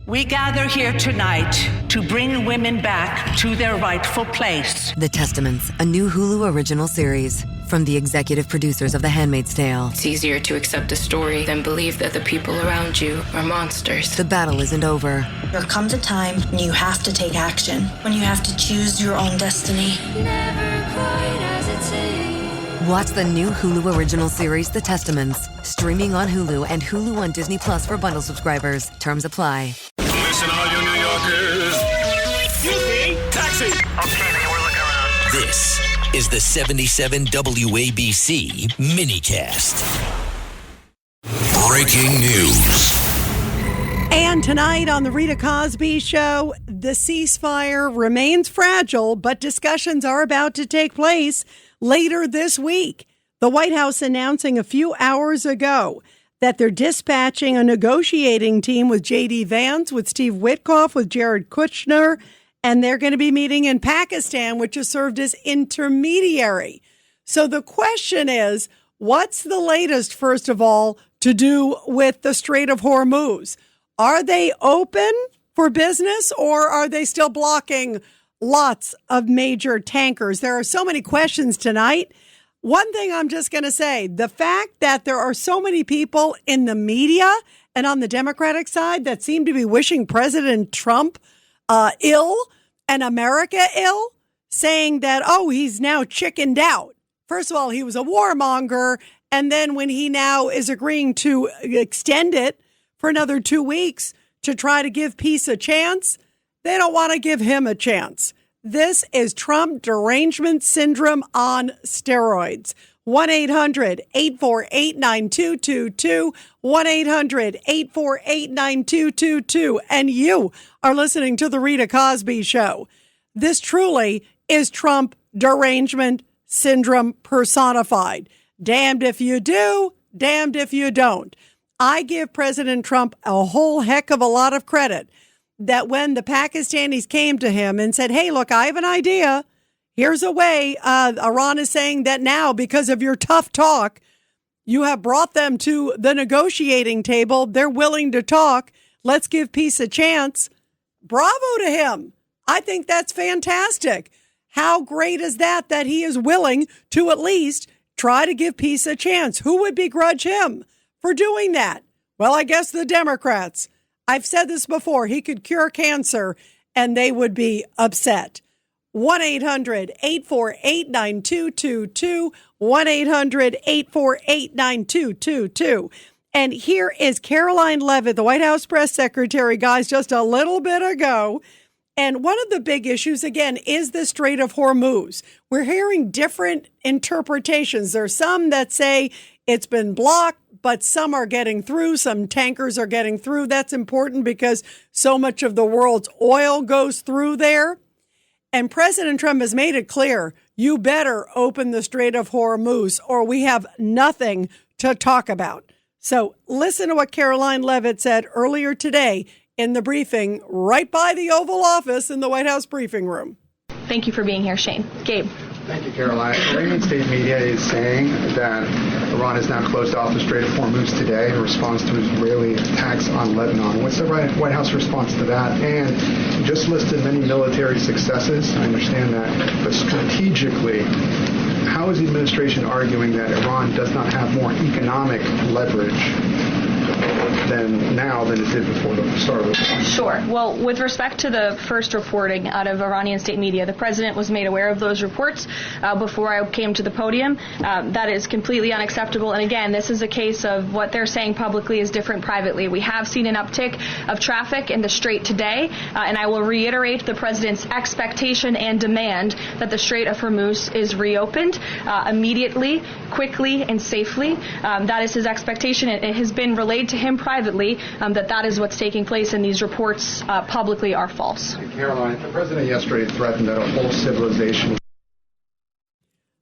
We gather here tonight to bring women back to their rightful place. The Testaments, a new Hulu original series from the executive producers of The Handmaid's Tale. It's easier to accept a story than believe that the people around you are monsters. The battle isn't over. There comes a time when you have to take action, when you have to choose your own destiny. Never quite as it seems. Watch the new Hulu original series, The Testaments, streaming on Hulu and Hulu on Disney Plus for bundle subscribers. Terms apply. Listen, all you New Yorkers. Excuse me, taxi. Okay, man, we're looking around. This is the 77 WABC minicast. Breaking news. And tonight on the Rita Cosby Show, the ceasefire remains fragile, but discussions are about to take place later this week. The White House announcing a few hours ago that they're dispatching a negotiating team with J.D. Vance, with Steve Witkoff, with Jared Kushner, and they're going to be meeting in Pakistan, which has served as intermediary. So the question is, what's the latest, first of all, to do with the Strait of Hormuz? Are they open for business, or are they still blocking lots of major tankers? There are so many questions tonight. One thing I'm just going to say, the fact that there are so many people in the media and on the Democratic side that seem to be wishing President Trump ill and America ill, saying that, oh, he's now chickened out. First of all, he was a warmonger. And then when he now is agreeing to extend it for another 2 weeks to try to give peace a chance, they don't want to give him a chance. This is Trump derangement syndrome on steroids. 1-800-848-9222, 1-800-848-9222. And you are listening to The Rita Cosby Show. This truly is Trump derangement syndrome personified. Damned if you do, damned if you don't. I give President Trump a whole heck of a lot of credit that when the Pakistanis came to him and said, hey, look, I have an idea. Here's a way. Iran is saying that now, because of your tough talk, you have brought them to the negotiating table. They're willing to talk. Let's give peace a chance. Bravo to him. I think that's fantastic. How great is that he is willing to at least try to give peace a chance? Who would begrudge him for doing that? Well, I guess the Democrats. I've said this before. He could cure cancer and they would be upset. 1-800-848-9222, 1-800-848-9222. And here is Caroline Leavitt, the White House press secretary, guys, just a little bit ago. And one of the big issues, again, is the Strait of Hormuz. We're hearing different interpretations. There's some that say it's been blocked, but some are getting through. Some tankers are getting through. That's important because so much of the world's oil goes through there. And President Trump has made it clear, you better open the Strait of Hormuz or we have nothing to talk about. So listen to what Caroline Leavitt said earlier today in the briefing right by the Oval Office in the White House briefing room. Thank you for being here, Shane. Gabe. Thank you, Caroline. Iranian state media is saying that Iran has now closed off the Strait of Hormuz today in response to Israeli attacks on Lebanon. What's the White House response to that? And you just listed many military successes. I understand that. But strategically, how is the administration arguing that Iran does not have more economic leverage than it did before the start of the war? Sure. Well, with respect to the first reporting out of Iranian state media, the president was made aware of those reports before I came to the podium. That is completely unacceptable. And again, this is a case of what they're saying publicly is different privately. We have seen an uptick of traffic in the Strait today, and I will reiterate the president's expectation and demand that the Strait of Hormuz is reopened immediately, quickly, and safely. That is his expectation. It has been relayed to him privately that is what's taking place, and these reports publicly are false. Caroline, the president yesterday threatened that a whole civilization.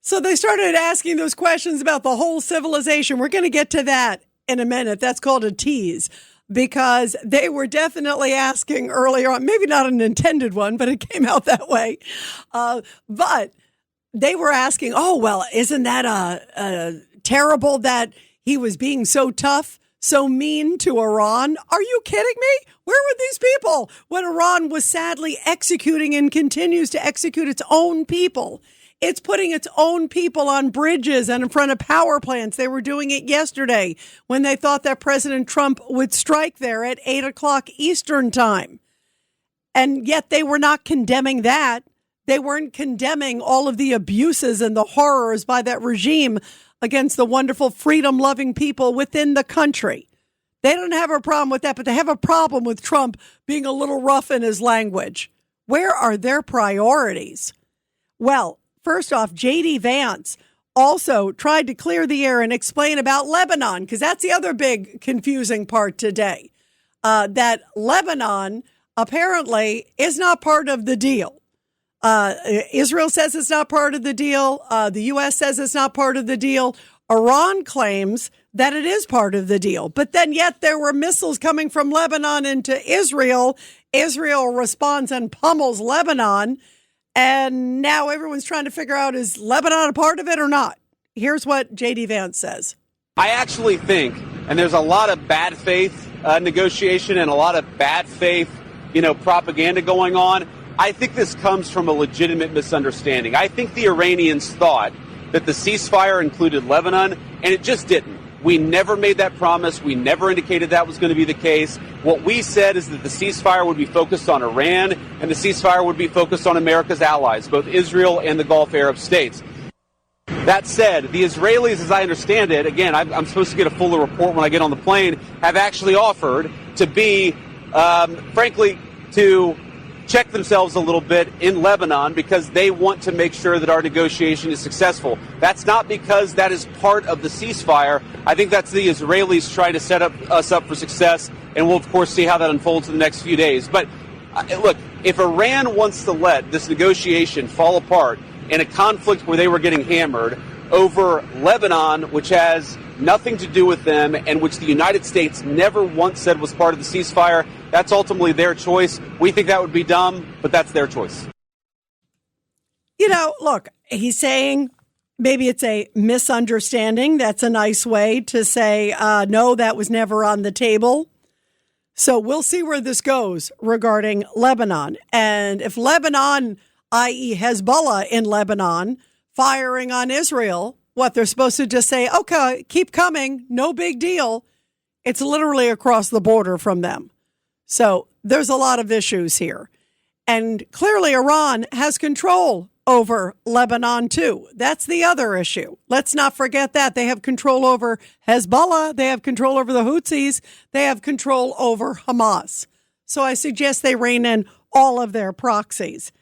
So they started asking those questions about the whole civilization. We're going to get to that in a minute. That's called a tease, because they were definitely asking earlier on, maybe not an intended one, but it came out that way. But they were asking, oh, well, isn't that terrible that he was being so tough, so mean to Iran? Are you kidding me? Where were these people? people when Iran was sadly executing and continues to execute its own people. It's putting its own people on bridges and in front of power plants. They were doing it yesterday when they thought that President Trump would strike there at 8 o'clock Eastern time. And yet they were not condemning that. They weren't condemning all of the abuses and the horrors by that regime against the wonderful freedom-loving people within the country. They don't have a problem with that, but they have a problem with Trump being a little rough in his language. Where are their priorities? Well, first off, J.D. Vance also tried to clear the air and explain about Lebanon, because that's the other big confusing part today, that Lebanon apparently is not part of the deal. Israel says it's not part of the deal. The U.S. says it's not part of the deal. Iran claims that it is part of the deal. But then yet there were missiles coming from Lebanon into Israel. Israel responds and pummels Lebanon. And now everyone's trying to figure out, is Lebanon a part of it or not? Here's what J.D. Vance says. I actually think, and there's a lot of bad faith negotiation and a lot of bad faith, propaganda going on. I think this comes from a legitimate misunderstanding. I think the Iranians thought that the ceasefire included Lebanon, and it just didn't. We never made that promise. We never indicated that was going to be the case. What we said is that the ceasefire would be focused on Iran, and the ceasefire would be focused on America's allies, both Israel and the Gulf Arab states. That said, the Israelis, as I understand it, again, I'm supposed to get a fuller report when I get on the plane, have actually offered to be, frankly, to check themselves a little bit in Lebanon because they want to make sure that our negotiation is successful. That's not because that is part of the ceasefire. I think that's the Israelis trying to set us up for success, and we'll, of course, see how that unfolds in the next few days. But, look, if Iran wants to let this negotiation fall apart in a conflict where they were getting hammered over Lebanon, which has nothing to do with them and which the United States never once said was part of the ceasefire, that's ultimately their choice. We think that would be dumb, but that's their choice. Look, he's saying maybe it's a misunderstanding. That's a nice way to say, no, that was never on the table. So we'll see where this goes regarding Lebanon. And if Lebanon, i.e. Hezbollah in Lebanon, firing on Israel, what, they're supposed to just say, okay, keep coming, no big deal. It's literally across the border from them. So there's a lot of issues here. And clearly Iran has control over Lebanon too. That's the other issue. Let's not forget that. They have control over Hezbollah. They have control over the Houthis. They have control over Hamas. So I suggest they rein in all of their proxies.